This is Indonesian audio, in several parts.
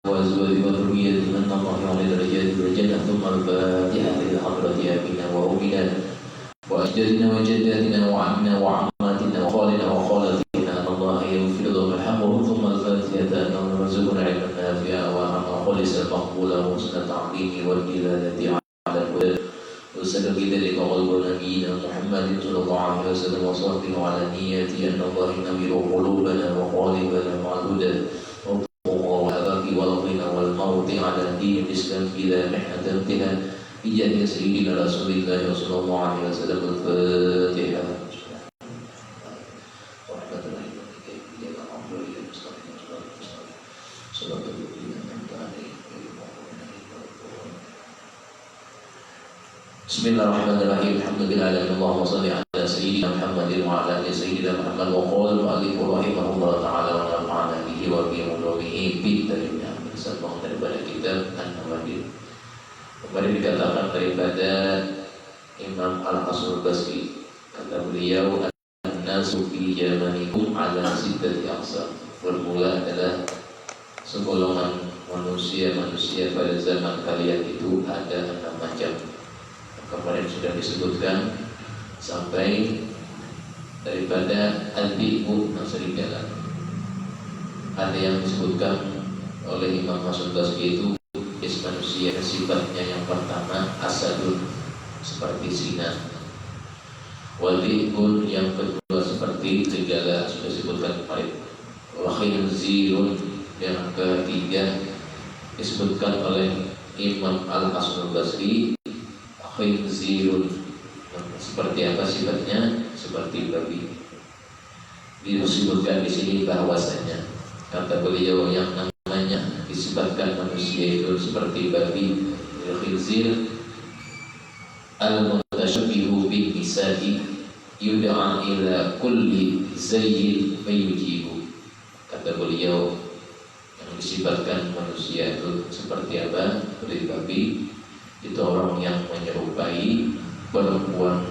وأزواج وذرية من الله على درجات الجنة ثم الفاتحة إلى حضرة أبينا وأمنا وأجدادنا وجداتنا وعمنا وعماتنا وخالنا وخالاتنا أن الله يغفر لهم ويرحمهم ثم الفاتحة أن يرزقنا علما نافعا وعملا خالصا مقبولا وحسن تعليم والدلالة على الهدى وسلم بذلك قلب نبينا محمد صلى الله عليه وسلم وصحبه على نيته أن الله ينور قلوبنا وقالبنا مع الهدى والغنى والموت على دين الإسلام إلى محنة انتهى بجاه سيدنا رسول الله صلى الله عليه وسلم. الفاتحة. Bismillahirrahmanirrahim. Alhamdulillahirabbil alamin. Allahumma shalli ala sayyidina Muhammadin wa ala ali sayyidina Muhammad wa qala al-mu'allif rahimahullah ta'ala wa nafa'ana bihi wa bi ulumihi fi dunya. Bersambung daripada kitab An-Nawawi. Kemarin dikatakan daripada Imam Al-Hasan Al-Basri, kata beliau, an-nasu fi zamanikum ala sittati aqsam. Bermula adalah segolongan manusia pada zaman kalian itu ada 6 macam. Kemarin sudah disebutkan sampai daripada al-bi'u serigala. Ada yang disebutkan oleh Imam Hasan Basri itu jenis manusia sifatnya yang pertama asadun seperti singa, wal-bi'un yang kedua seperti serigala sudah disebutkan kemarin, wa khinzirun yang ketiga disebutkan oleh Imam Al-Hasan Basri khinzirun. Seperti apa sifatnya? Seperti babi. Disebutkan di sini bahwasanya kata beliau yang namanya disebutkan manusia itu seperti babi, khinzir al-mutashabbihu bin nisa'i yud'a ila kulli zayyin fayujibu. Kata beliau yang disebutkan manusia itu seperti apa? Seperti babi, itu orang yang menyerupai perempuan,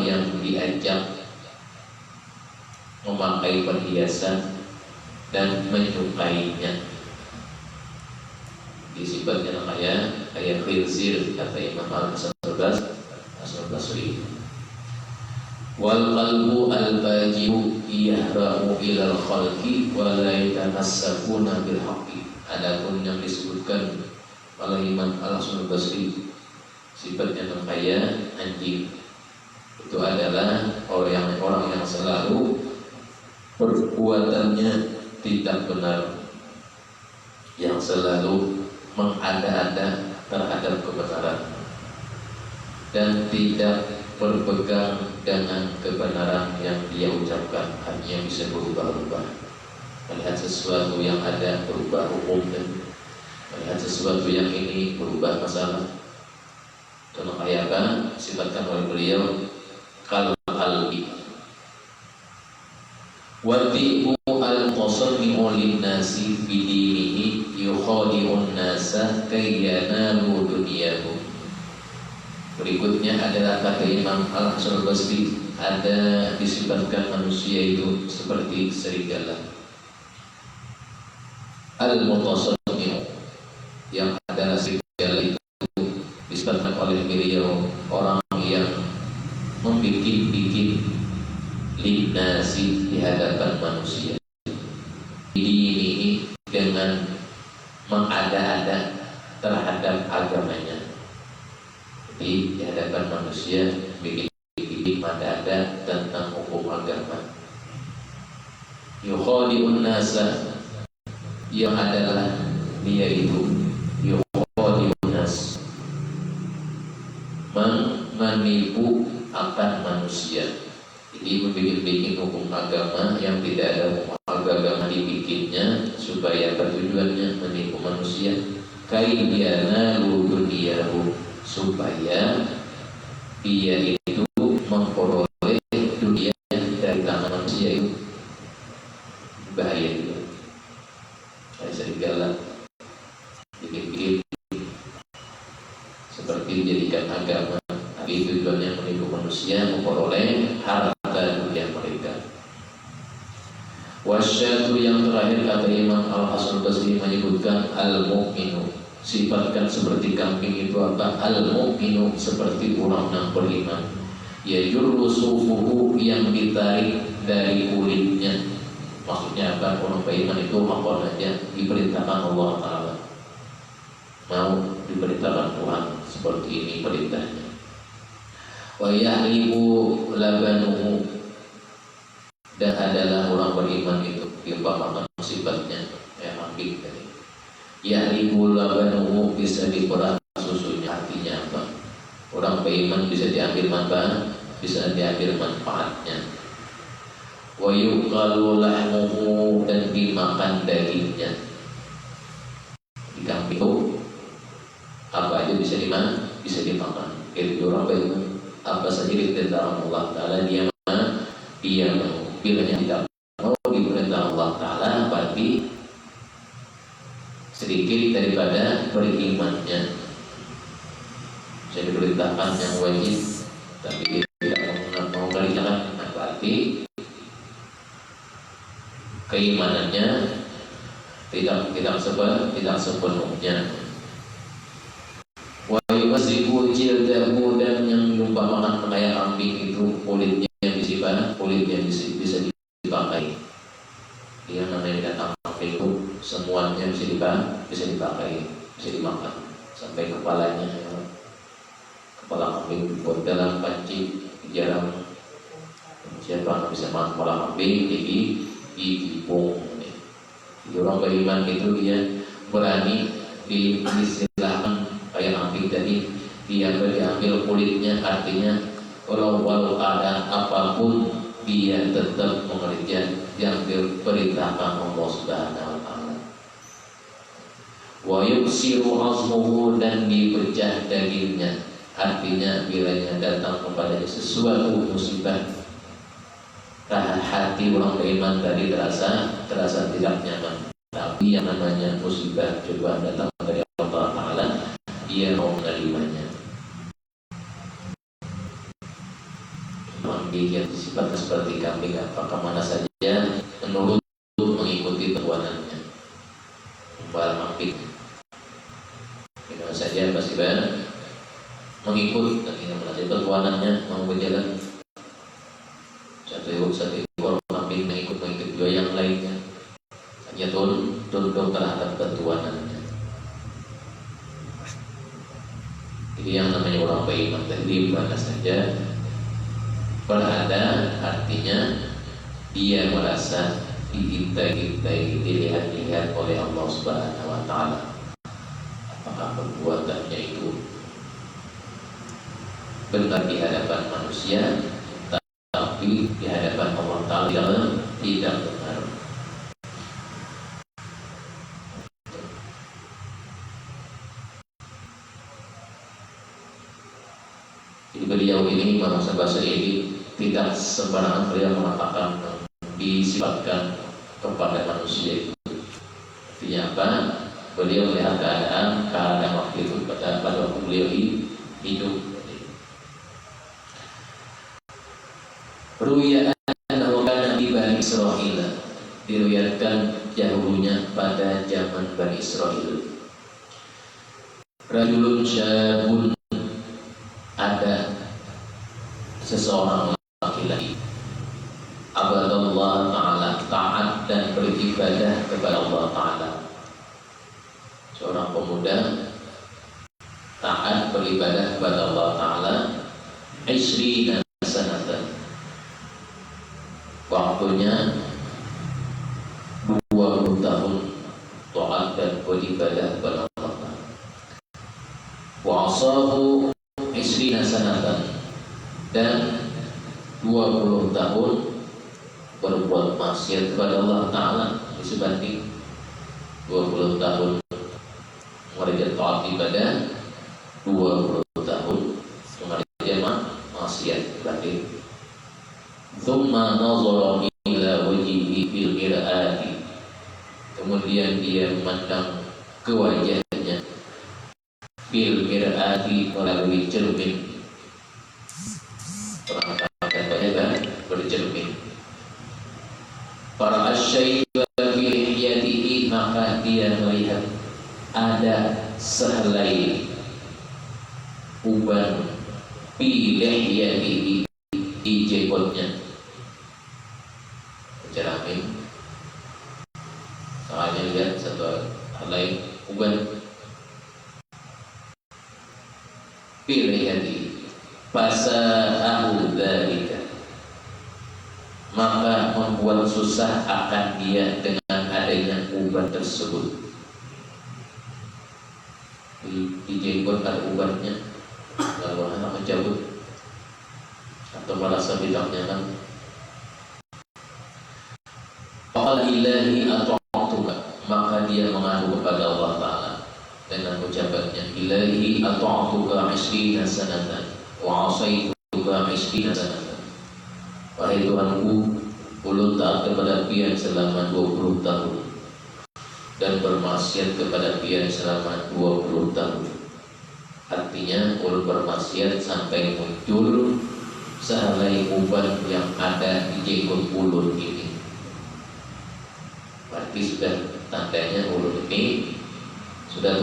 yang diajak memakai perhiasan dan menyukainya. Disifatnya namanya kayak khinzir, kata Imam Al-Hasan Basri. Wal qalbu al-baji'u yahramu ilal khalqi wa la yatamassakuna bil haqqi. Adapun yang disebutkan oleh Imam Al-Hasan Basri sifatnya kaya anjing, itu adalah orang yang selalu perbuatannya tidak benar, yang selalu mengada-ada terhadap kebenaran dan tidak berpegang dengan kebenaran yang dia ucapkan, hanya bisa berubah-ubah. Melihat sesuatu yang ada berubah hukum, dan melihat sesuatu yang ini berubah masalah. Contoh kayak apa? Sifatkan oleh beliau kal-qalbi. Wadi'u al-mutasarri'u lin-nasi bidinihi yukhadi'un nasa kayyanalu dunyahum. Berikutnya adalah kata Imam Al-Hasan Basri, ada disifatkan manusia itu seperti serigala. Al-mutasarri'u yang adalah serigala itu disebutkan oleh beliau orang yang membikin linnasi di hadapan manusia, ini dengan mengada-ada terhadap agamanya. Jadi di hadapan manusia bikin mengada-ada tentang hukum agama. Yukhadi'un nasa, yang adalah dia itu yukhadi'un nas, menipu akan manusia. Jadi membikin hukum agama yang tidak ada hukum agama dibikinnya supaya bertujuannya menipu manusia. Kayyanalu dunyahu, supaya dia itu memperoleh dunia dari tangan manusia itu. Bahaya juga. Kayak serigala bikin seperti menjadikan agama, tapi tujuannya menipu manusia memperoleh harta dunia mereka. Wasyadu yang terakhir kata Imam Al-Hasan Basri menyebutkan al-mu'minu, sifatkan seperti kambing itu apa? Al-mu'minu seperti orang yang beriman, yajurru sufuhu yang ditarik dari kulitnya. Maksudnya apa? Orang beriman itu apa saja diperintahkan Allah Ta'ala, mau diperintahkan Tuhan, seperti ini perintahnya. Wa yahlibu labanuhu, dan adalah orang beriman itu diumpamakan sifatnya kambing tadi. Yahlibu labanuhu bisa diperah susunya. Artinya apa? Orang beriman bisa diambil manfaat, bisa diambil manfaatnya. Wa yuqalu lahmuhu, dan dimakan dagingnya. Di kambing itu apa aja bisa dimakan, bisa dimakan. Jadi orang beriman apa saja diperintahkan Allah Ta'ala dia mau. Bilanya tidak mau diperintah Allah Ta'ala, berarti sedikit daripada berimannya. Saya diperintahkan yang wajib tapi dia tidak mau kerjakan, berarti keimanannya tidak sepenuhnya. Wa yusibu jildahu, dan yang diumpamakan kayak kambing itu kulitnya yang disibah, kulit yang bisa dipakai. Dia namanya datang kambing itu semuanya bisa dipakai, bisa dimakan sampai kepalanya. Kepala kambing dibuat dalam panci, jarang siapa yang bisa makan kepala kambing, jadi dipung. Jadi orang beriman itu dia berani diistilahkan kayak kambing tadi, dia diambil kulitnya, artinya walau ada apapun dia tetap mengerjakan yang diperintahkan Allah Subhanahu wa Ta'ala. Wa yuksiru azmuhu, dan dipecah dagingnya, artinya bilanya datang kepadanya sesuatu musibah, hati orang beriman tadi terasa tidak nyaman, tapi yang namanya musibah coba datang dari Allah Ta'ala, dia mau menerimanya. Kambing yang sifatnya seperti kambing, apakah mana saja menurut mengikuti perbuatannya. Para kambing mana saja pasti mengikut, dan tidak menasih perbuatannya, mau berjalan. Satu ekor kambing mengikut juga yang lainnya, hanya tunduk terhadap perbuatannya. Jadi yang namanya orang beriman tadi mana saja berada, artinya dia merasa diintai-intai, dilihat-lihat oleh Allah Subhanahu wa Ta'ala. Apakah perbuatannya itu benar di hadapan manusia, tapi di hadapan Allah Ta'ala tidak benar. Jadi beliau ini bahasa ini tidak sembarangan beliau mengatakan disifatkan kepada manusia itu. Artinya apa? Beliau melihat keadaan waktu itu pada waktu beliau hidup. Ruya annahu kana bi Bani Israil, diriwayatkan dahulunya pada zaman Bani Israil. Rajulun syabun, ada seseorang laki-laki, abadallah Ta'ala, taat dan beribadah kepada Allah Ta'ala. Seorang pemuda taat beribadah kepada Allah Ta'ala, isri dan sanatan, waktunya 20 tahun taat dan beribadah kepada Allah Ta'ala. Wa asahu isri dan sanatan, dan 20 tahun berbuat maksiat kepada Allah Ta'ala, disebanding 20 tahun mengerjakan taat ibadah, 20 tahun mengerjakan maksiat berarti. Thumma nazara ila wajhihi fil mir'ati, kemudian dia memandang ke wajahnya fil mir'ati, melalui cermin. Perangkat bercermin. Para syaiba fi lihyatihi, maka dia melihat ada sehelai uban fi lihyatihi, di jenggotnya. Jeramin, soalnya lihat satu helai uban fi lihyatihi, fasa'ahu dzalika, maka membuat susah akan dia dengan adanya uban tersebut. Di jenggot ada ubannya, lalu anak mencabut atau merasa bidangnya kan. Qala illahi ata'tuka, maka dia mengadu kepada Allah Ta'ala dengan ucapannya, ilahi ata'tuka 20 sanatan wa 'asaituka 20 sanatan. Wahai Tuhanku, ulun taat kepada Pian selama 20 tahun dan bermaksiat kepada Pian selama 20 tahun. Artinya ulun bermaksiat sampai muncul sehelai uban yang ada di jenggot ulun ini. Berarti sudah tandanya ulun ini sudah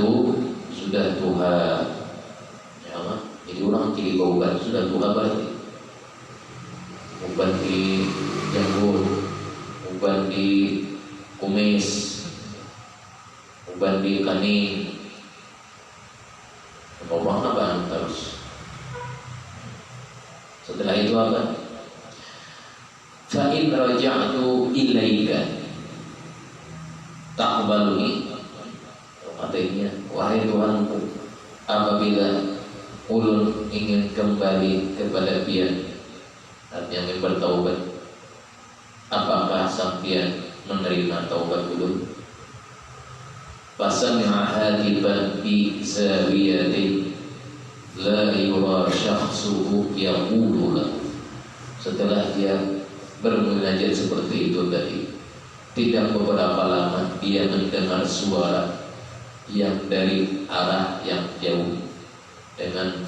tua. Ya Allah, jadi orang ciri uban sudah tua berarti. Uban di janggut, uban di kumis, uban di kaning. Ngomong apa terus? Setelah itu apa? Fa in raja'tu ilaika taqbaluni, katanya, wahai Tuhanku, apabila ulun ingin kembali kepada Pian, artinya ingin bertaubat, apakah sampian menerima taubat ulun? Fasami'a hadiban fi zawiyatin la yura syakhsuhu yaqulu lahu. Setelah dia bermunajat seperti itu tadi, tidak beberapa lama dia mendengar suara yang dari arah yang jauh dengan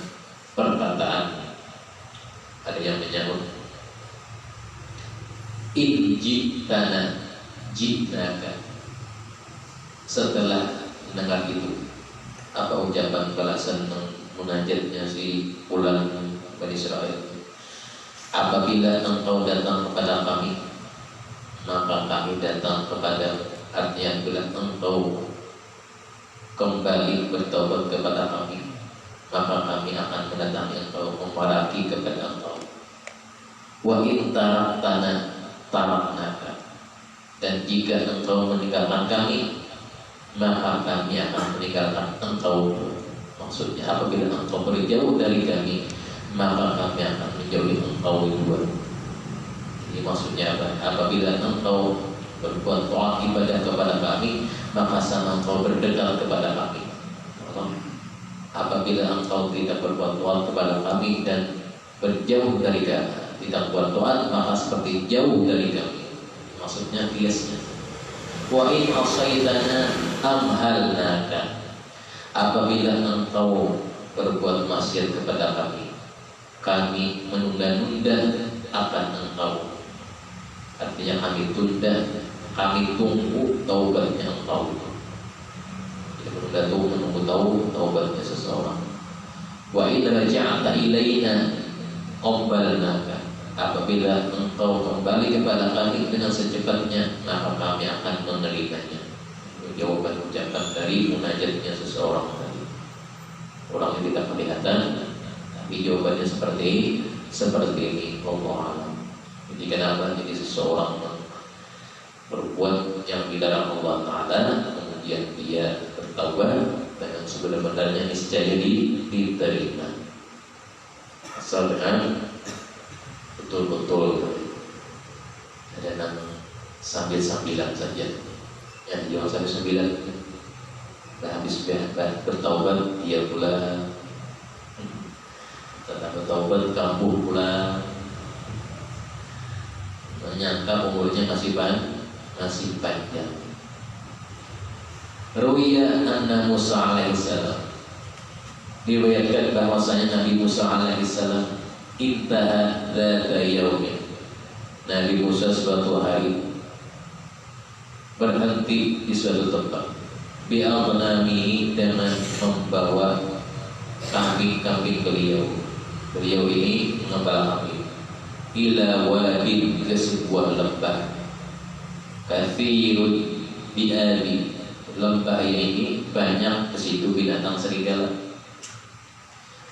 perkataan, ada yang menyahut, in jitana jitnaka. Setelah mendengar itu, apa ucapan balasan munajatnya si pulang Bani Israel? Apabila engkau datang kepada kami, maka kami datang kepada. Artinya bila engkau kembali bertobat kepada kami, maka kami akan mendatangi engkau, memaraki kepada engkau. Wa in taraktana taraknaka, dan jika engkau meninggalkan kami, maka kami akan meninggalkan engkau. Maksudnya apabila engkau berjauh dari kami, maka kami akan menjauhi engkau dua. Ini maksudnya apa? Apabila engkau berbuat taat ibadah kepada kami, maka sama engkau berdekat kepada kami. Apabila engkau tidak berbuat taat kepada kami dan berjauh dari kami, tidak buat taat, maka seperti jauh dari kami. Maksudnya biasnya. Wa in asaitana amhalnaka, apabila engkau berbuat maksiat kepada kami menunda-nunda akan engkau. Artinya kami tunda, kami tunggu taubatnya engkau. Jadi menunggu taubatnya seseorang. Wa in raja'ta ilaina qabbalnaka, apabila engkau kembali kepada kami dengan secepatnya, maka kami akan menerimanya. Jawaban ucapan dari munajatnya seseorang tadi. Orang yang tidak kelihatan, tapi jawabannya seperti ini. Allah alam. Jadi kenapa? Jadi seseorang berbuat yang dilarang Allah Ta'ala, kemudian dia bertaubat dengan sebenar-benarnya, niscaya diterima. Asal dengan betul-betul ada yang sambil-sambilan saja, yang jangan sambil-sambilan. Habis bertaubat dia pula, setelah bertaubat kambuh pula, menyangka umurnya masih panjang. Ruwiya anna Musa alaihissalam, diriwayatkan bahwasanya Nabi Musa alaihissalam intaha dzata yaumin, Nabi Musa suatu hari berhenti di suatu tempat. Bi'aghnamihi, dengan membawa kambing-kambing beliau. Beliau ini mengembala kambing. Ila wadin, ke sebuah lembah. Kathirun bi'abi, lembah ini banyak ke situ binatang serigala.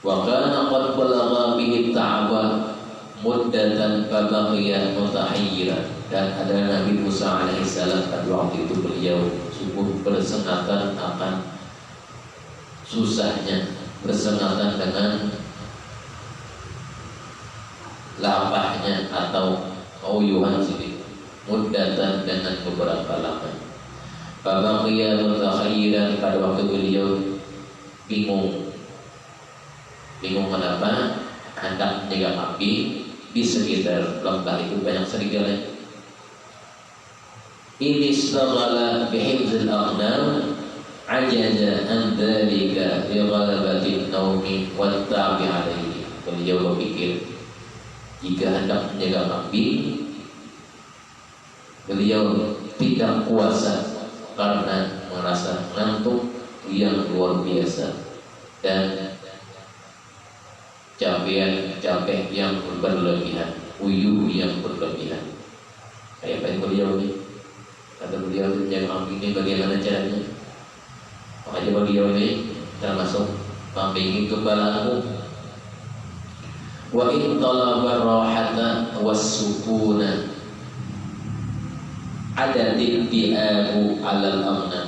Wa kana qad balagha bihi ta'aba muddatan fabaqiya mutahayyiran, dan ada Nabi Musa alaihissalam pada waktu itu beliau sungguh bersengatan akan susahnya, bersengatan dengan lapahnya atau auyuhan sini, muddatan dengan beberapa lama. Fabaqiya mutahayyiran, pada waktu beliau bingung kenapa hendak menjaga kambing. Di sekitar lembah itu banyak serigala. Ini istaghala bihifzil aghnam ajaza an dzalika li ghalabatin naumi wat ta'bi alaihi. Beliau berpikir, jika hendak menjaga kambing, beliau tidak kuasa karena merasa ngantuk yang luar biasa dan capek yang berlebihan, uyuh yang berlebihan. Kayak apa beliau ini? Kata beliau, menjaga kambing ini bagaimana caranya? Makanya beliau ini termasuk kambing gembalaanku. Wa in talaba rahata was-sukuna ada di'abu alal amna.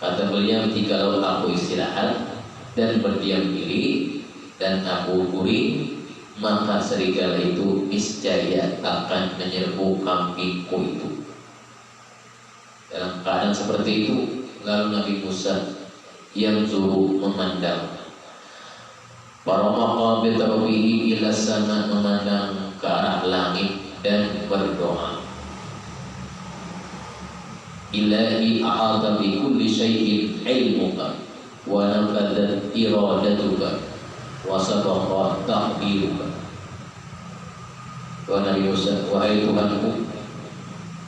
Kata beliau, jikalau aku istirahat dan berdiam diri dan aku guring, maka serigala itu niscaya akan menyerbu kambingku itu. Dalam keadaan seperti itu, lalu Nabi Musa yang zuru memandang, Baramaqa bitarbihi ila sama, memandang ke arah langit dan berdoa, Ilahi a'adha bi kulli syai'in ilmuka wa nafadat iradatuka wa sabaqa takdiruka. Wahai Nabi Musa, wahai Tuhanku,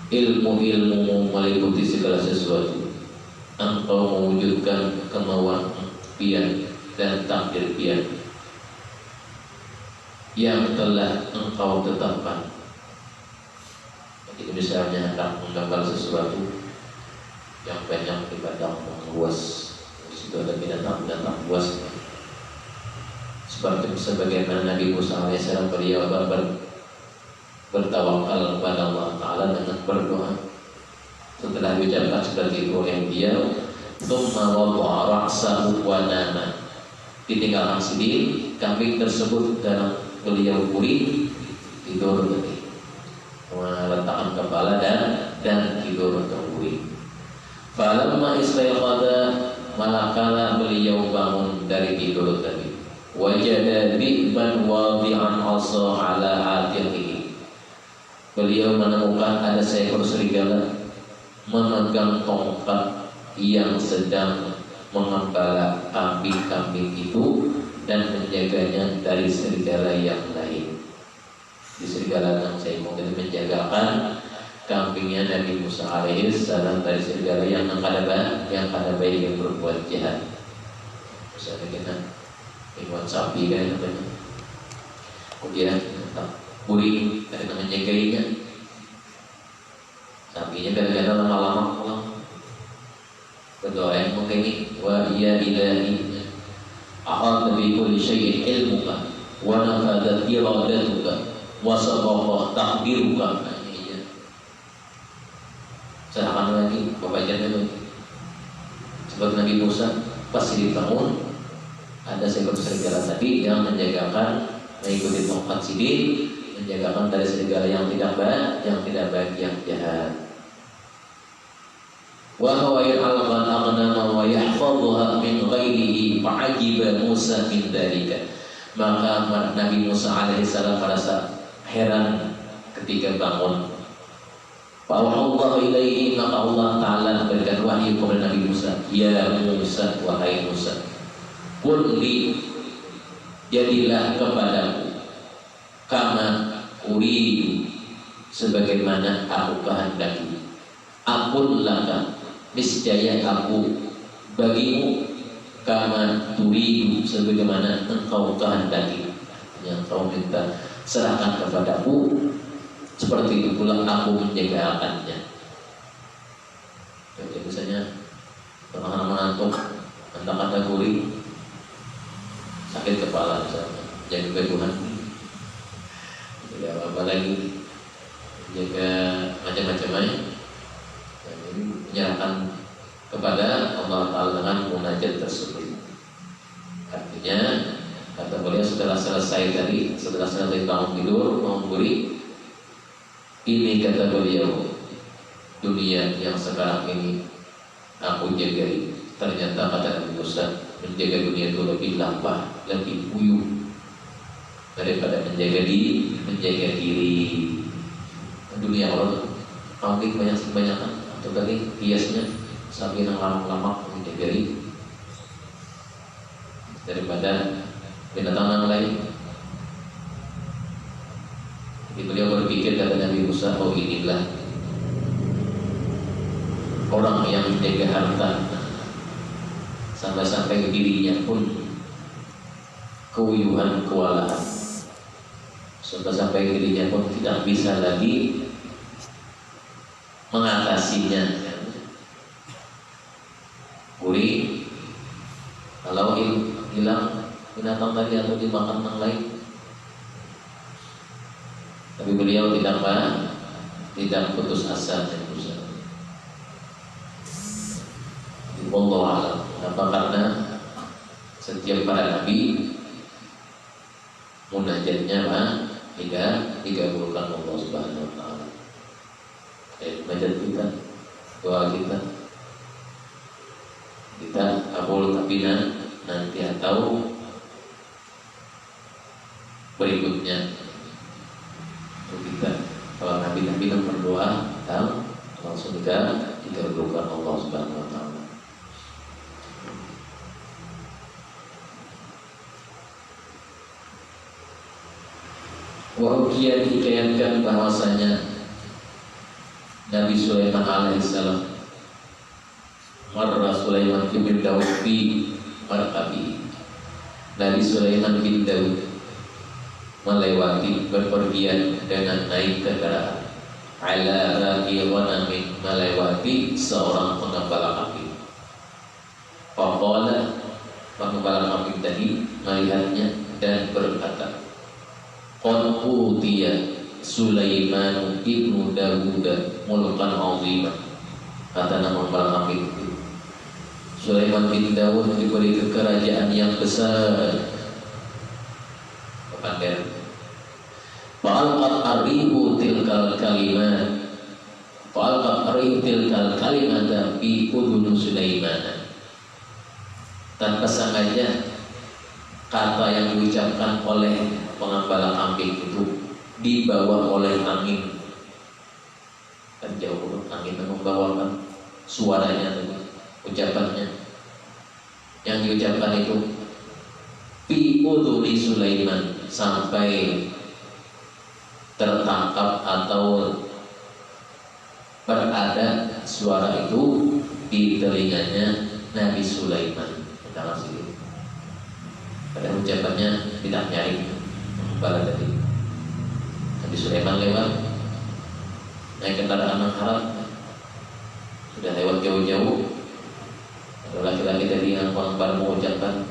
ilmu-ilmumu meliputi segala sesuatu. Engkau mewujudkan kemauan pian dan takdir pian yang telah engkau tetapkan. Jadi misalnya hendak menggambar sesuatu yang banyak di padang luas, di situ ada binatang-binatang luas. Sebagaimana Nabi Musa AS beliau bertawakal kepada Allah Ta'ala dengan berdoa. Setelah diucapkan seperti itu oleh beliau, tsumma wada'a ra'sahu wa nama, ditinggalkan sendiri kambing tersebut dalam beliau guring, tidur lagi, meletakkan kepala dan tidur terguring. Falamma istayqadha, manakala beliau bangun dari tidur tadi, wajada bi'ban wadi'an 'asa 'ala atiqihi, beliau menemukan ada seekor serigala memegang tongkat yang sedang mengembala kambing-kambing itu dan menjaganya dari serigala yang lain. Di serigala yang saya mungkin menjagakan kambingnya Nabi Musa alaihissalam dari serigala yang baik yang berbuat jahat. Misalnya kita buat sapi kan namanya, kemudian guring karena menjagainya. Sapinya kadang-kadang lama-lama berdoa yang mengini, wa ya ilahi a'adha bi kulli syai'in ilmuka wa nafadat iradatuka wa sabaqa takdiruka. Serahkan lagi, bapak jangan lagi. Sebab Nabi Musa pasti dibangun, ada seekor serigala tadi yang menjagakan, mengikuti tongkat sidin, menjagakan dari serigala yang tidak baik, yang jahat. Wa huwa ya'lamu aghnama wa yahfadhuha min ghairihi fa'ajiba Musa min dzalika. Maka Nabi Musa alaihissalam merasa heran ketika bangun. Fa'awallahu ilaihi, maka Allah Ta'ala berikan wahyu kepada Nabi Musa, ya Musa, wahai Musa, qul li, jadilah kepadaku, kama uridu, sebagaimana aku kehendaki, Akun laka, niscaya aku bagimu, kama turidu, sebagaimana engkau kehendaki, yang kau minta serahkan kepadaku, seperti itu pula aku menjaga akannya. Jadi misalnya pernah mengantuk, kata-kata gurih, sakit kepala misalnya, jaga keduhan, tidak apa-apa lagi, jaga macam-macam lain. Jadi menyerahkan kepada Allah Ta'ala dengan munajat tersebut. Artinya kata beliau setelah selesai bangun tidur mau gurih, ini kata beliau, dunia yang sekarang ini aku jagai. Ternyata kata Nabi Musa, menjaga dunia itu lebih lapah, lebih puyuh daripada menjaga diri. Dunia Allah pabrik banyak-banyakan, atau tadi hiasnya sapi yang lama-lama menjaga diri daripada binatang yang lain. Jadi beliau berpikir, kata Nabi Musa, oh inilah orang yang menjaga harta sampai-sampai dirinya pun kewuyuhan, kewalahan, sampai dirinya pun tidak bisa lagi mengatasinya. Gurih, kalau hilang binatang tadi atau dimakan yang lain, tapi beliau tidak putus asa dan berusaha. Wallahu a'lam. Apa karena setiap para nabi munajatnya digabungkan Allah Subhanahu wa taala. Munajat kita, doa kita kabul, tapi nanti atau berikutnya kita, kalau nabi-nabi yang berdoa langsung digabungkan Allah Subhanahu wa taala. Wahukiyah dikayatkan bahwasanya Nabi Sulaiman alaihissalam marra Sulaiman bin Daud fi markabi. Nabi Sulaiman bin Daud melewati berpergian dengan naik kendaraan, ala raqi ghanamin, melewati seorang pengembala kambing. Faqala, pengembala kambing tadi melihatnya dan berkata, qad utiya Sulaiman ibnu Dawud mulkan azimah. Kata nama pengembala kambing itu, Sulaiman bin Dawud diberi kerajaan yang besar, kepandaian. Fa'alqat arihu tilkal kalimat, fa'alqat arihu tilkal kalimat fi udhun Sulaiman. Tanpa sengaja kata yang diucapkan oleh pengembala kambing itu dibawa oleh angin. Kan jauh angin membawakan suaranya tadi, ucapannya yang diucapkan itu fi udhuni Sulaiman, sampai tertangkap atau berada suara itu di telinganya Nabi Sulaiman. Kita kasih pada ucapannya tidak nyaring pengembala tadi. Nabi Sulaiman lewat naik kendaraan yang haram, sudah lewat jauh-jauh, ada laki-laki tadi yang pengembala mengucapkan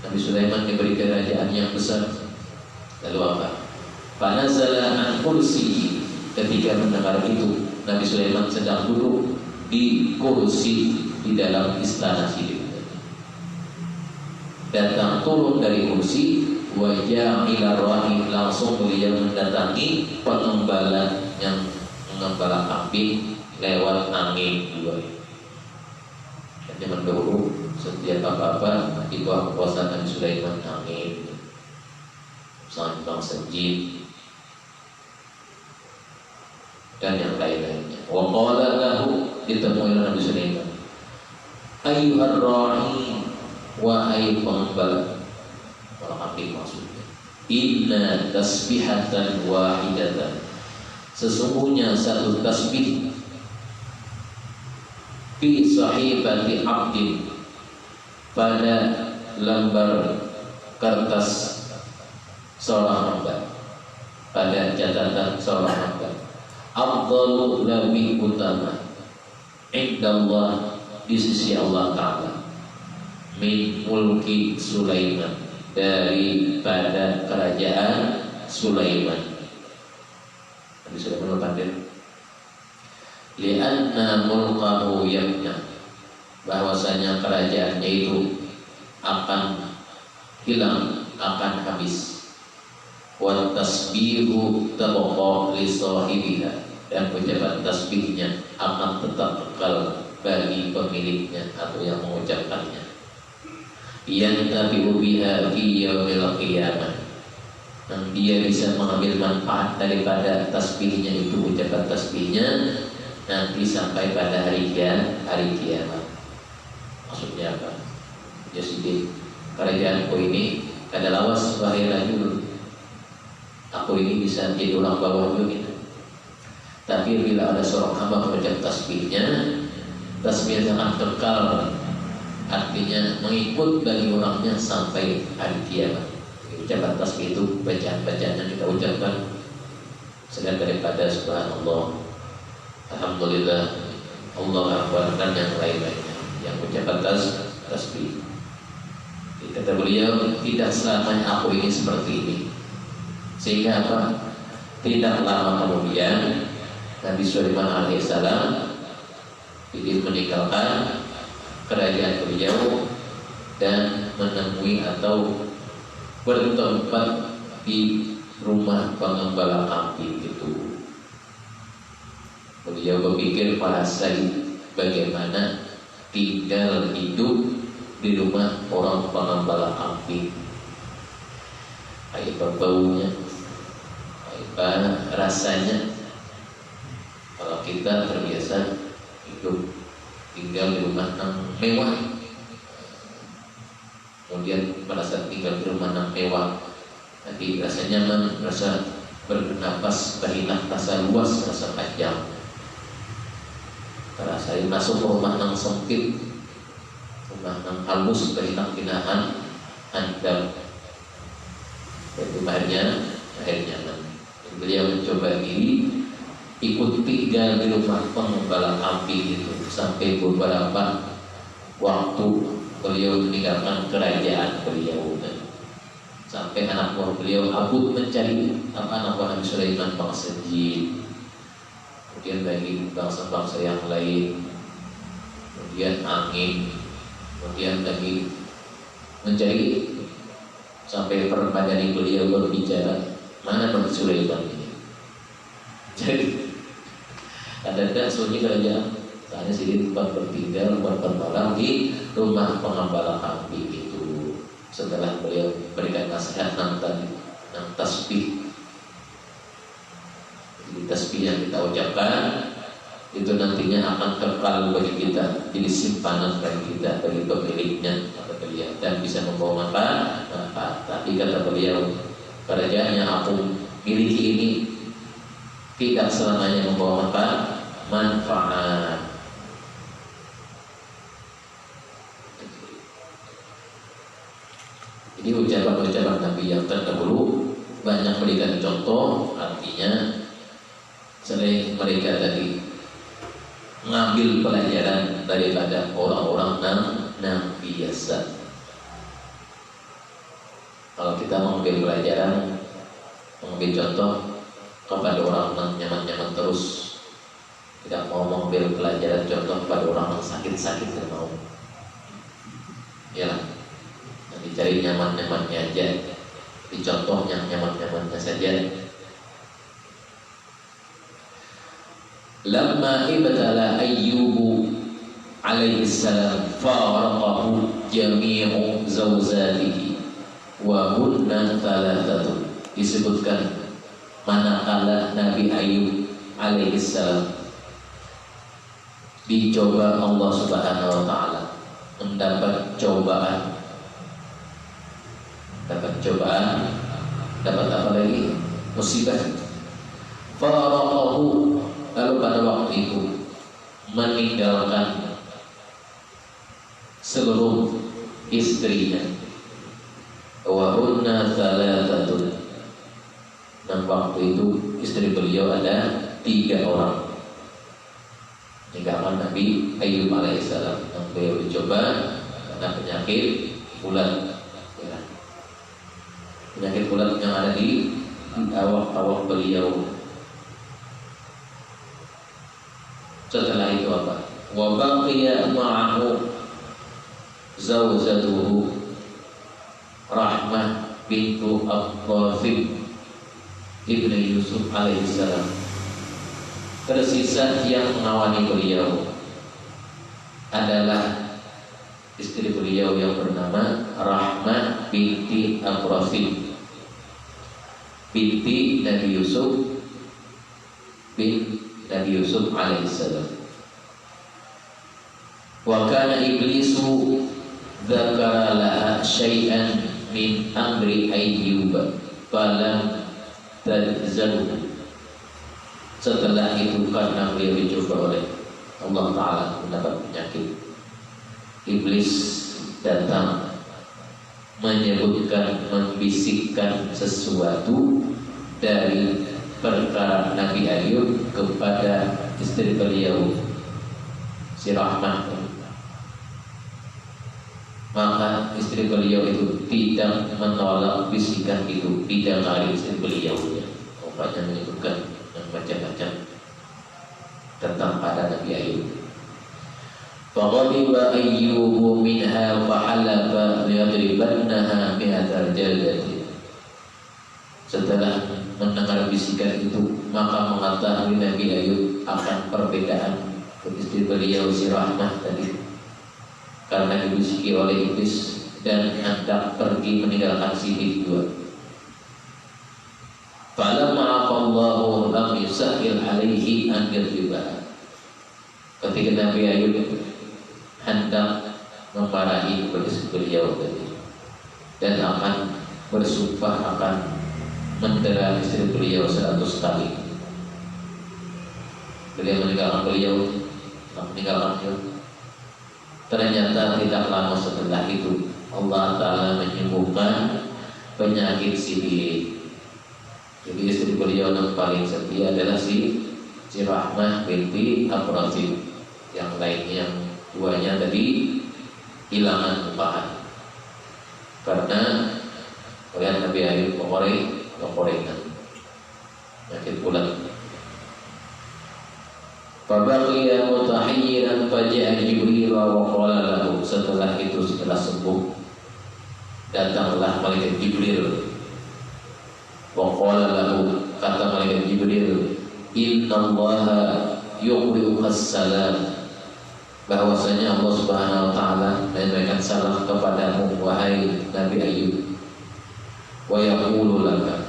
Nabi Sulaiman diberi kerajaan yang besar. Lalu apa? Fanazala an kursi. Ketika mendengar itu, Nabi Sulaiman sedang duduk di kursi di dalam istana Sidir. Datang turun dari kursi, wajah ila rahi, langsung beliau mendatangi pengembala yang mengembala kambing lewat angin dua. Dan zaman dahulu setiap apa-apa di bawah kekuasaan Nabi Sulaiman, angin, bangsa jin dan yang lain-lainnya. Wa qala lahu, ditemui Nabi Sulaiman, ayyuhar ra'i, wahai pengembala, kalau kambing maksudnya, inna tasbihatan wahidatan, sesungguhnya satu tasbih fi sahifati abdin, pada lembar kertas seorang hamba, pada catatan seorang hamba, afdalu lebih utama indallah di sisi Allah Ta'ala, min mulki Sulaiman, daripada kerajaan Sulaiman. Nabi Sulaiman berpandai, lianna mulkahu yamna, bahwasanya kerajaannya itu akan hilang, akan habis. Wa tasbihu tabqa li sahibiha, dan ucapan tasbihnya akan tetap kekal bagi pemiliknya atau yang mengucapkannya. Yantabi'u biha fi yaumil qiyamah, dan dia bisa mengambil manfaat daripada tasbihnya itu, ucapan tasbihnya nanti sampai pada hari kiamat. Maksudnya apa? Jadi kerajaanku ini kada lawas wahai rajul, aku ini bisa jadi orang bawah juga. Tapi bila ada seorang hamba mengucap tasbihnya, tasbihnya sangat kekal, artinya mengikut bagi orangnya sampai hari kiamat. Ucapan tasbih itu bacaan-bacaan yang kita ucapkan selain daripada subhanallah, alhamdulillah, Allahu akbar, dan yang lain-lainnya, yang ucapan tasbih. Kata beliau, tidak selamanya aku ini seperti ini. Sehingga apa? Tidak lama kemudian Nabi Sulaiman alaihissalam ini meninggalkan kerajaan beliau dan menemui atau bertempat di rumah pengembala kambing itu. Beliau berpikir pada saat bagaimana tinggal hidup di rumah orang pengembala kambing. Apa baunya, apa rasanya. Kalau kita terbiasa hidup tinggal di rumah yang mewah, kemudian pada saat tinggal di rumah yang mewah, nanti rasa nyaman, rasa bernapas berhinap, rasa luas, rasa panjang. Kalau saya masuk ke rumah yang sempit, rumah yang halus, berhinap binahan, handal, itu akhirnya nyaman. Beliau mencoba diri ikut tinggal di rumah pengembala kambing itu sampai beberapa waktu beliau meninggalkan kerajaan beliau, sampai anak buah beliau abut mencari anak buah Nabi Sulaiman, bangsa jin, kemudian bagi bangsa-bangsa yang lain, kemudian angin, kemudian lagi mencari sampai permadani beliau berbicara, mana Nabi Sulaiman ini? Jadi ada sunyi kerajaan, tanya sini tempat bertinggal, tempat bermalam di rumah pengembala kambing itu. Setelah beliau berikan nasihat tentang tasbih, jadi tasbih yang kita ucapkan itu nantinya akan kekal bagi kita, jadi simpanan bagi kita, bagi pemiliknya, kata beliau, dan bisa membawa manfaat. Tapi kata beliau, kerajaan yang aku miliki ini tidak selamanya membawa manfaat. Jadi ucapan-ucapan Nabi yang terdahulu banyak memberikan contoh, artinya selain mereka tadi mengambil pelajaran daripada orang-orang yang biasa. Kalau kita mengambil pelajaran, mengambil contoh kepada orang yang nyaman-nyaman terus, tidak mau mengambil pelajaran contoh kepada orang yang sakit-sakit, tidak mau. Ya, dicari nyaman-nyamannya aja, dicontoh yang nyaman-nyamannya saja. Lamma ibtala Ayyubu alaihi salam faraqahu jami'u zawzatihi wa hunna thalathatu. Disebutkan manakala Nabi Ayyub alaihi salam dicoba Allah Subhanahu wa taala, mendapat cobaan, dapat apa lagi? Musibah. Faraqahu, lalu pada waktu itu meninggalkan seluruh istrinya. Wa hunna thalathatun. Dan waktu itu istri beliau ada 3 orang. Nikahkan Nabi Ayyub alaihissalam. Yang beliau dicoba karena penyakit ulat. Ya. Penyakit ulat yang ada di awak-awak beliau. Setelah itu apa? Wa baqiya ma'ahu zawjatuhu Rahmah bintu Abdhafib ibnu Yusuf alaihissalam. Tersisa yang mengawani beliau adalah istri beliau yang bernama Rahmah binti Abdhafib binti Nabi Yusuf bin Nabi Yusuf alaihissalam. Wa kana iblisu dzakara laha syai'an min amri Ayyub falam tadzalhu. Setelah itu karena beliau dicoba oleh Allah Ta'ala mendapat penyakit, iblis datang menyebutkan, membisikkan sesuatu dari perkara Nabi Ayyub kepada istri beliau si Rahmah. Maka istri beliau itu tidak menolak bisikan itu, tidak lari istri beliau. Obatnya menyebutkan yang macam-macam tentang pada Nabi Ayyub. Faghadiba Ayyubu minha fahalafa liyadribannaha mi'atal jaldati. Setelah mendengar bisikan itu, maka mengetahui Nabi Ayyub akan perbedaan istri beliau si Rahmah tadi, karena dibisiki oleh iblis dan hendak pergi meninggalkan si dua. Falamma aqallahu lam yusahil alaihi an yadribaha. Ketika Nabi Ayyub hendak memarahi istri beliau tadi dan akan bersumpah akan mendera istri beliau 100 kali, beliau meninggalkan beliau. Ternyata tidak lama setelah itu Allah Ta'ala menyembuhkan penyakit sihir. Jadi istri beliau yang paling setia adalah si Rahmah binti Abdhafib. Yang lainnya, yang duanya tadi hilangan upahan karena oleh Nabi Ayyub kekorengan penyakit ulat. Fabaqiya mutahayyiran faja'a Jibril wa qala lahu. Setelah itu, setelah sembuh, datanglah malaikat Jibril. Wa qala lahu, kata malaikat Jibril, innallaha yuqri'uka salam, bahwasanya Allah Subhanahu wa taala memberikan salam kepadamu wahai Nabi Ayyub. Wa yaqulu laka,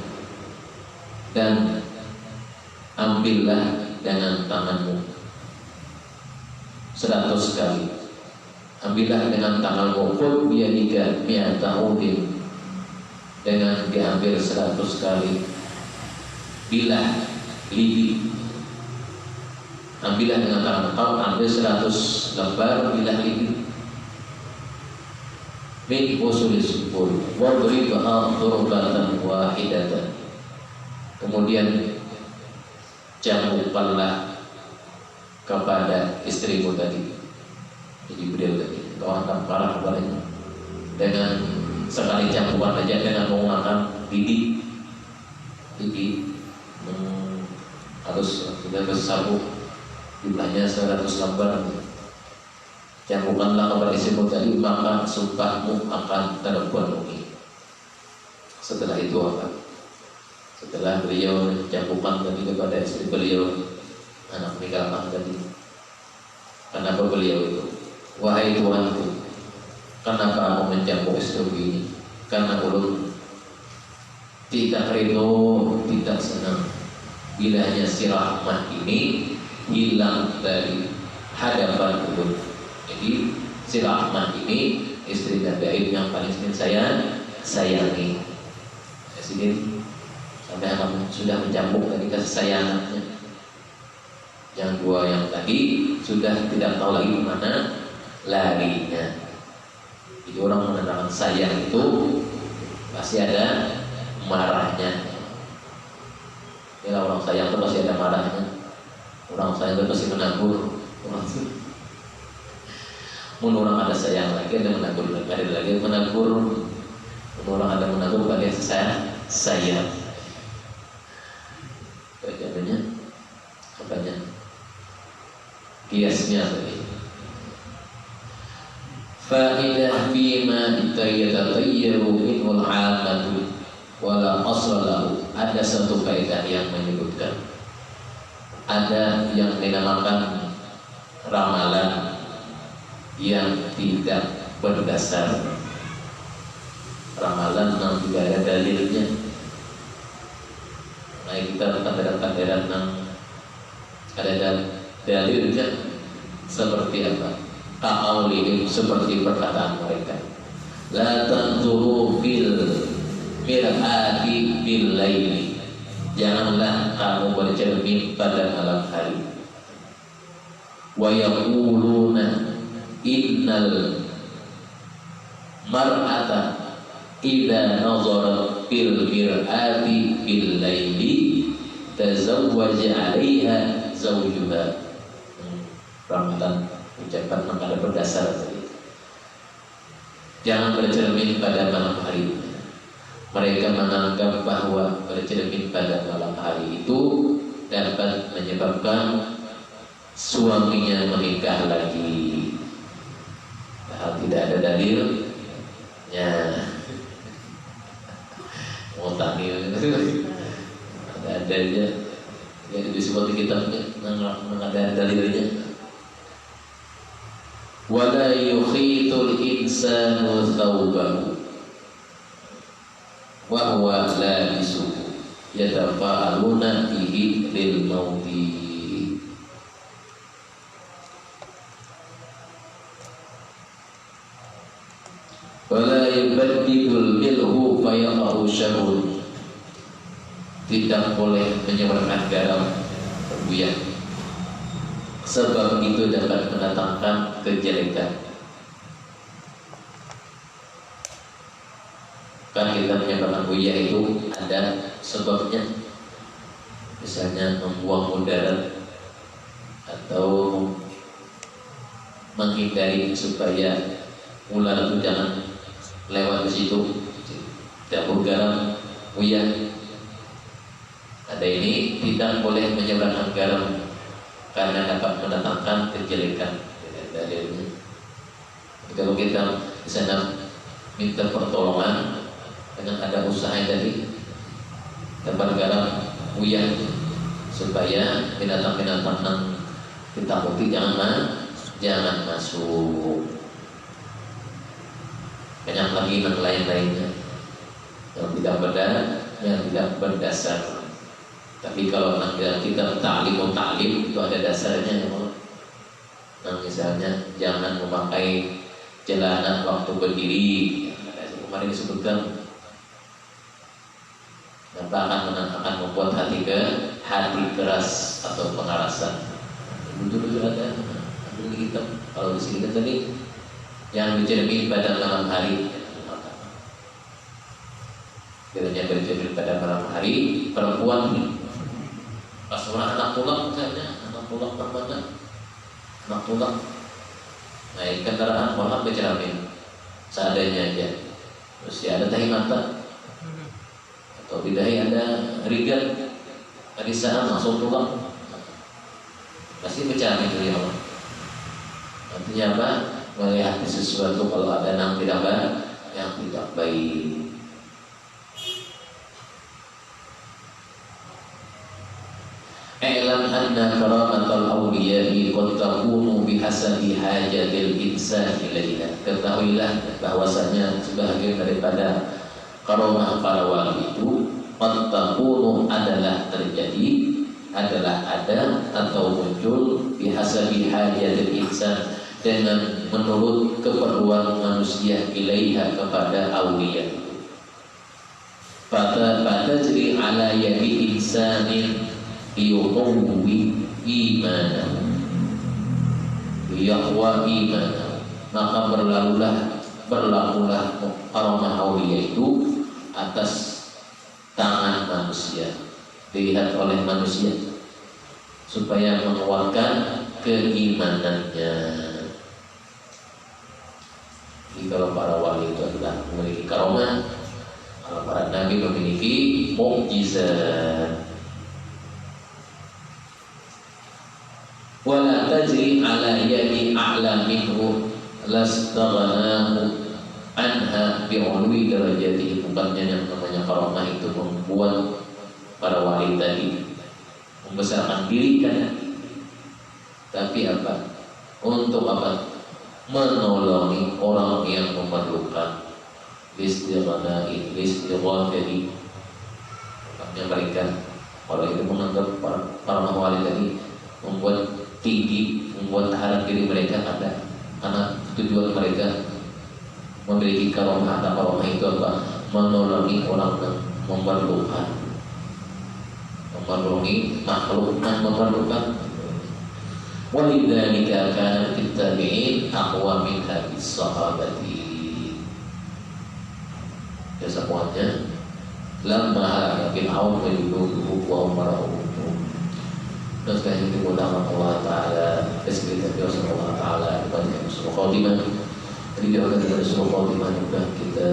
dan ambillah dengan tanganmu 100 kali. Ambillah dengan tanganmu, qul biyadika mi'ata udin, dengan diambil 100 kali. Bilah lidi, ambillah dengan tangan kau, ambil 100 lembar bilah lidi. Min usulis subur wadribha durbatan wahidatan. Kemudian camukkanlah kepada istrimu tadi, Jibril tadi, kau hantam parah kepadanya dengan sekali campukan saja, dengan menggunakan lidi harus sudah bersabuk, jumlahnya 100 lembar. Campukanlah kepada istrimu tadi, maka sumpahmu akan terpenuhi. Setelah itu apa? Setelah beliau mencampurkan tadi kepada istri beliau, anak meninggalkan tadi, kenapa beliau itu, wahai Tuhanku, kenapa aku mencampur istri ini? Karena ulun tidak ridho, tidak senang bila hanya si Rahmah ini hilang dari hadapan ulun. Jadi si Rahmah ini istri Nabi Ayyub yang paling saya sayangi. Jadi sampai anak sudah mencampur tadi kasih sayangnya. Yang dua yang tadi sudah tidak tahu lagi kemana larinya. Jadi orang menerangkan sayang itu pasti ada marahnya. Ya orang sayang itu pasti ada marahnya. Orang sayang itu pasti menegur. Orang ada sayang lagi, ada menegur lagi, ada lagi menegur. Orang ada menegur bagi sayang. Bagaimana? Apanya? Kiasnya tadi. Fa'idah bima yatatayyaru minhul 'amatu wala asla lahu. Ada satu kaidah yang menyebutkan ada yang dinamakan ramalan yang tidak berdasar. Ramalan yang tidak ada dalilnya. Nah kita kandaran-kandaran yang ada dalilnya seperti apa? Ka'aulihim, seperti perkataan mereka, la tanzuru fil mir'ati bil laili, janganlah kamu bercermin pada malam hari. Wa yaquluna innal mar'ata idza nazarat fil mir'ati bil laili tazawwaja 'alaiha zawjuha. Ramadan ucapan mengada berdasar tadi. Jangan bercermin pada malam hari. Mereka menganggap bahwa bercermin pada malam hari itu dapat menyebabkan suaminya menikah lagi. Padahal tidak ada dalilnya. Mau tanya ada aja. Ya disebut di kitabnya ada dalilnya. Wala yukhitul insanu thawbahu wa huwa labisuhu yatafa'aluna bihi lil mauti. Wala yubaddidul milhu fayaqa'u syarrun. Tidak boleh menyebarkan garam berbuyak, sebab itu dapat mendatangkan kejelekan. Kan kita menyebarkan uyah itu ada sebabnya. Misalnya membuang mudarat atau menghindari supaya ular itu jangan lewat di situ. Dapur garam, uyah. Ada ini tidak boleh menyebarkan garam karena dapat mendatangkan kejelekan. Dalilnya, kalau kita di sana minta pertolongan dengan ada usaha tadi, dapat garam uyah supaya binatang-binatang yang ditakuti jangan masuk. Banyak lagi yang lain-lainnya yang tidak berdasar. Tapi kalau kita ta'lim itu ada dasarnya. Nah misalnya jangan memakai celana waktu berdiri. Kemarin disebutkan akan membuat hati keras atau pengarasan. Betul ada kita kalau di sini tadi yang bercermin pada malam hari. Kiranya bercermin pada malam hari, perempuan pas orang anak pulang misalnya, anak pulang naik kendaraan malam bercermin seadanya aja. Terus ya ada tahi mata atau tidak ada rigat arisaan langsung pulang, pasti bercermin itu ya Allah. Artinya apa? Melihat sesuatu kalau ada yang tidak baik. I'lam anna karamatal awliya'i qad takunu bihasabi hajatil insani ilaiha. Ketahuilah bahwasanya sebahagian daripada karamah para wali itu qad takunu adalah terjadi, adalah ada atau muncul bihasabi hajatil insan, dengan menurut keperluan manusia ilaiha kepada awliya itu. Pada jadi ala yadi insanin yuqawwi imanahu, yaqwa imanahu, maka berlalulah berlakulah karamah aulia itu atas tangan manusia, dilihat oleh manusia supaya menguatkan keimanannya. Jadi kalau para wali itu adalah memiliki karamah, kalau para nabi memiliki mukjizat. Wala tajri ala yadi a'la minhu lastaghnahu anha bi'ului darajatihi. Bukannya yang namanya karamah itu membuat para wali tadi membesarkan diri kan, tapi apa? Untuk apa? Menolongi orang yang memerlukan. Listighnai, listighafati. Makanya mereka orang itu menganggap para wali tadi membuat tinggi, membuat harga diri mereka ada, karena tujuan mereka memiliki karamah. Karamah itu apa? Menolongi orang yang memerlukan, menolongi makhluk yang memerlukan. Walidzalika kana at-tabi'in aqwa min hadis sahabati. Ya semuanya lamma halaka Fir'aun wa junuduhu wa umarahum. Dan sekali lagi dimudahkan Allah Ta'ala, kesempatan Allah Ta'ala kepada Rasulullah Khotimah. Jadi doakan dari Rasulullah Khotimah juga kita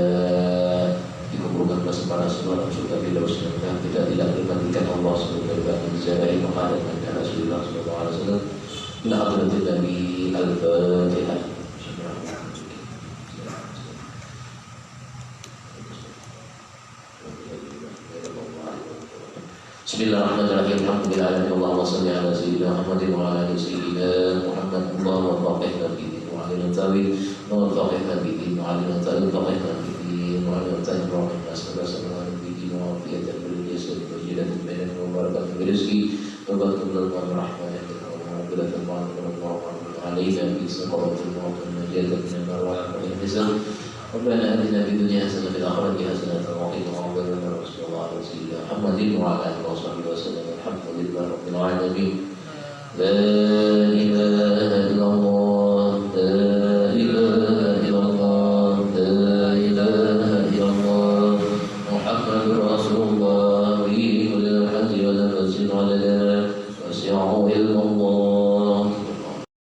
dikumpulkan bersama Rasulullah dan surga Firdaus, dan kita tidak dimandikan Allah sebagai bagian dari Muhammad dan Rasulullah Sallallahu Alaihi Wasallam. Ila hadratil Nabi Al-Fatihah. Bismillahirrahmanirrahim. Alhamdulillahirabbil alamin. Allahumma shalli ala sayyidina Muhammadin wa ala ali sayyidina Muhammad. Allahumma faqihna fid-din wa 'allimna at-ta'wil. Allahumma faqihna fid-din wa 'allimna at-ta'wil. Faqihna fid-din wa 'allimna at-ta'wil. Allahumma sallallahu fid-din wa 'afiyatan bil jasad wa jidatan bainana wa barakatan bil rizqi wa barakatan bil rahmati wa maghfiratan wa rahmatan alayna bi saqawatil maut wa najatan min an-nar wa 'ala al-hisab. ربنا آتنا في الدنيا حسنة وفي الآخرة حسنة وقنا عذاب النار. صلى الله على سيدنا محمد وعلى آله وصحبه وسلم. الحمد لله رب العالمين. لا